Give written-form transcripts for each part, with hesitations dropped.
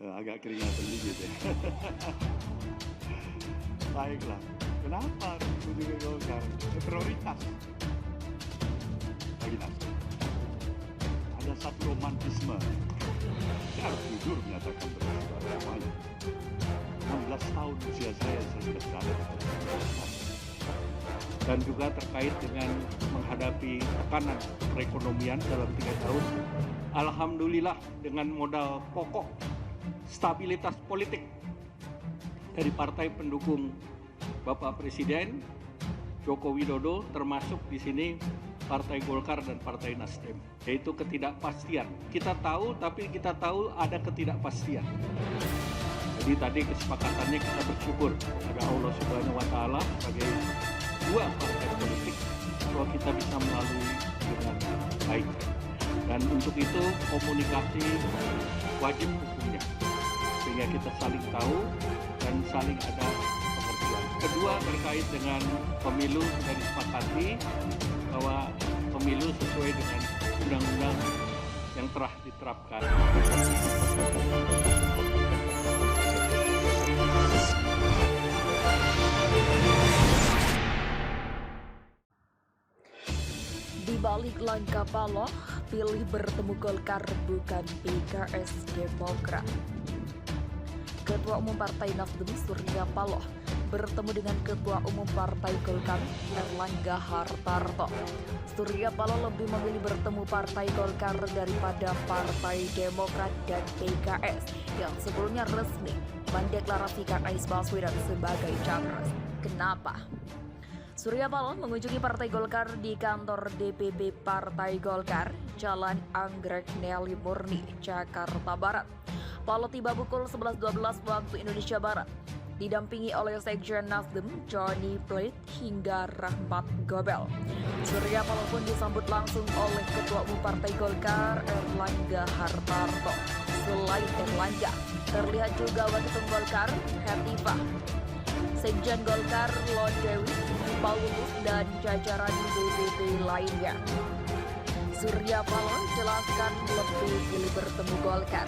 Agak keringatan dikit ya. Baiklah, kenapa harus menuju ke Golkar? Prioritas bagi Nasdem. Ada satu romantisme. Saya harus jujur menyatakan bersama semuanya. 16 tahun usia saya sudah berada di Golkar. Dan juga terkait dengan menghadapi tekanan perekonomian dalam 3 tahun. Alhamdulillah dengan modal pokok stabilitas politik dari partai pendukung Bapak Presiden Joko Widodo, termasuk di sini Partai Golkar dan Partai Nasdem, yaitu ketidakpastian. Kita tahu, tapi kita tahu ada ketidakpastian. Jadi tadi kesepakatannya kita bersyukur kepada Allah Subhanahu wa Ta'ala sebagai dua partai politik bahwa kita bisa melalui dengan baik. Dan untuk itu komunikasi wajib hukumnya, sehingga kita saling tahu dan saling ada pengertian. Kedua, terkait dengan pemilu sudah disepakati bahwa pemilu sesuai dengan undang-undang yang telah diterapkan. Di balik langkah Paloh, pilih bertemu Golkar bukan PKS Demokrat. Ketua Umum Partai Nasdem Surya Paloh bertemu dengan Ketua Umum Partai Golkar Erlangga Hartarto. Surya Paloh lebih memilih bertemu Partai Golkar daripada Partai Demokrat dan PKS yang sebelumnya resmi mendeklarasikan Anies Baswedan sebagai capres. Kenapa? Surya Paloh mengunjungi Partai Golkar di kantor DPP Partai Golkar, Jalan Anggrek Nelly Murni, Jakarta Barat. Paloh tiba pukul 11.12 waktu Indonesia Barat, didampingi oleh Sekjen Nasdem, Johnny Plate, hingga Rahmat Gobel. Surya Paloh pun disambut langsung oleh Ketua Umum Partai Golkar, Erlangga Hartarto. Selain Erlangga, terlihat juga Waketum Golkar, Hetifah, Sekjen Golkar, Lodewi, Paulus, dan jajaran DPP lainnya. Surya Paloh jelaskan lebih pilih bertemu Golkar.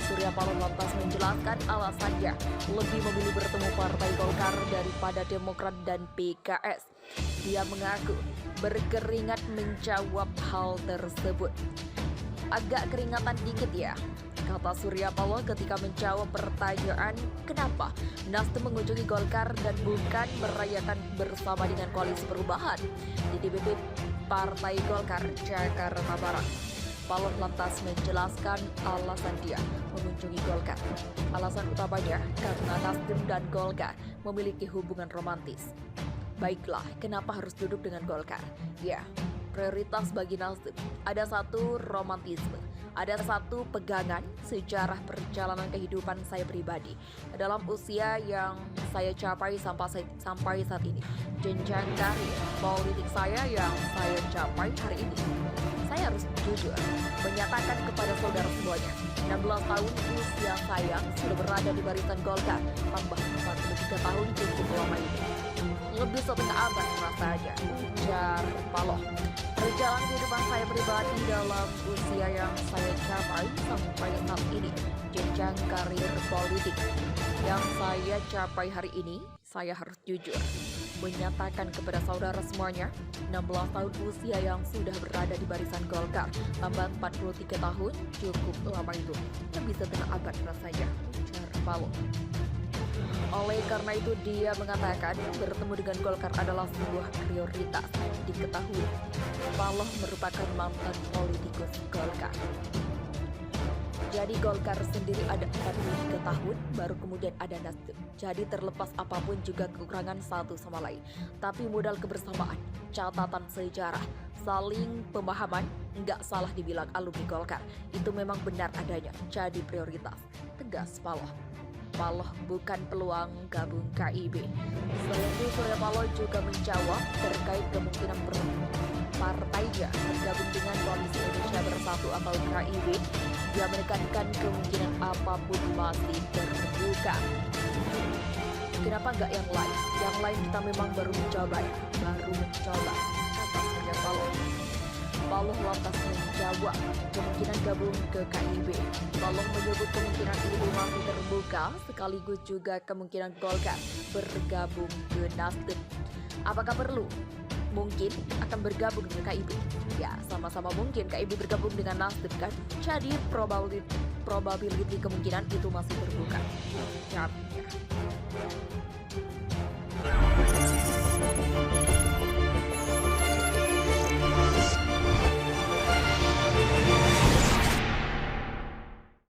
Surya Paloh lantas menjelaskan alasannya lebih memilih bertemu Partai Golkar daripada Demokrat dan PKS. Dia mengaku berkeringat menjawab hal tersebut. Agak keringatan dikit ya, kata Surya Paloh ketika menjawab pertanyaan kenapa Nasdem mengunjungi Golkar dan bukan merayakan bersama dengan Koalisi Perubahan di DPP Partai Golkar Jakarta Barat. Paloh lantas menjelaskan alasan dia mengunjungi Golkar. Alasan utamanya karena Nasdem dan Golkar memiliki hubungan romantis. Baiklah, kenapa harus duduk dengan Golkar? Ya, prioritas bagi Nasdem ada satu romantisme, ada satu pegangan sejarah perjalanan kehidupan saya pribadi dalam usia yang saya capai sampai saat ini. Jenjang karir politik saya yang saya capai hari ini. Saya harus jujur menyatakan kepada saudara semuanya, 16 tahun usia saya sudah berada di barisan Golkar, tambah 43 tahun cukup lama ini. Lebih setengah abad rasanya, ujar Paloh. Perjalanan kehidupan saya pribadi dalam usia yang saya capai sampai saat ini, jenjang karir politik yang saya capai hari ini, saya harus jujur menyatakan kepada saudara semuanya, 16 tahun usia yang sudah berada di barisan Golkar, tambah 43 tahun, cukup lama itu. Lebih setengah abad rasanya, ujar Paloh. Oleh karena itu dia mengatakan bertemu dengan Golkar adalah sebuah prioritas. Diketahui, Paloh merupakan mantan politikus Golkar. Jadi Golkar sendiri ada 43 tahun, baru kemudian ada Nasdem. Jadi terlepas apapun juga kekurangan satu sama lain. Tapi modal kebersamaan, catatan sejarah, saling pemahaman, nggak salah dibilang alumni Golkar. Itu memang benar adanya, jadi prioritas. Tegas Paloh. Paloh bukan peluang gabung KIB. Selain itu Surya Paloh juga menjawab terkait kemungkinan partainya bergabung dengan Koalisi Indonesia Bersatu atau KIB. Dia menekankan kemungkinan apapun masih terbuka. Kenapa nggak yang lain? Yang lain kita memang baru mencoba ya, kata Surya Paloh. Paloh lantas menjawab kemungkinan gabung ke KIB. Paloh menyebut kemungkinan itu masih terbuka, sekaligus juga kemungkinan Golkar bergabung ke Nasdem. Apakah perlu? Mungkin akan bergabung dengan KIB. Ya, sama-sama mungkin KIB bergabung dengan Nasdem kan. Jadi probability kemungkinan itu masih terbuka. Jawabnya.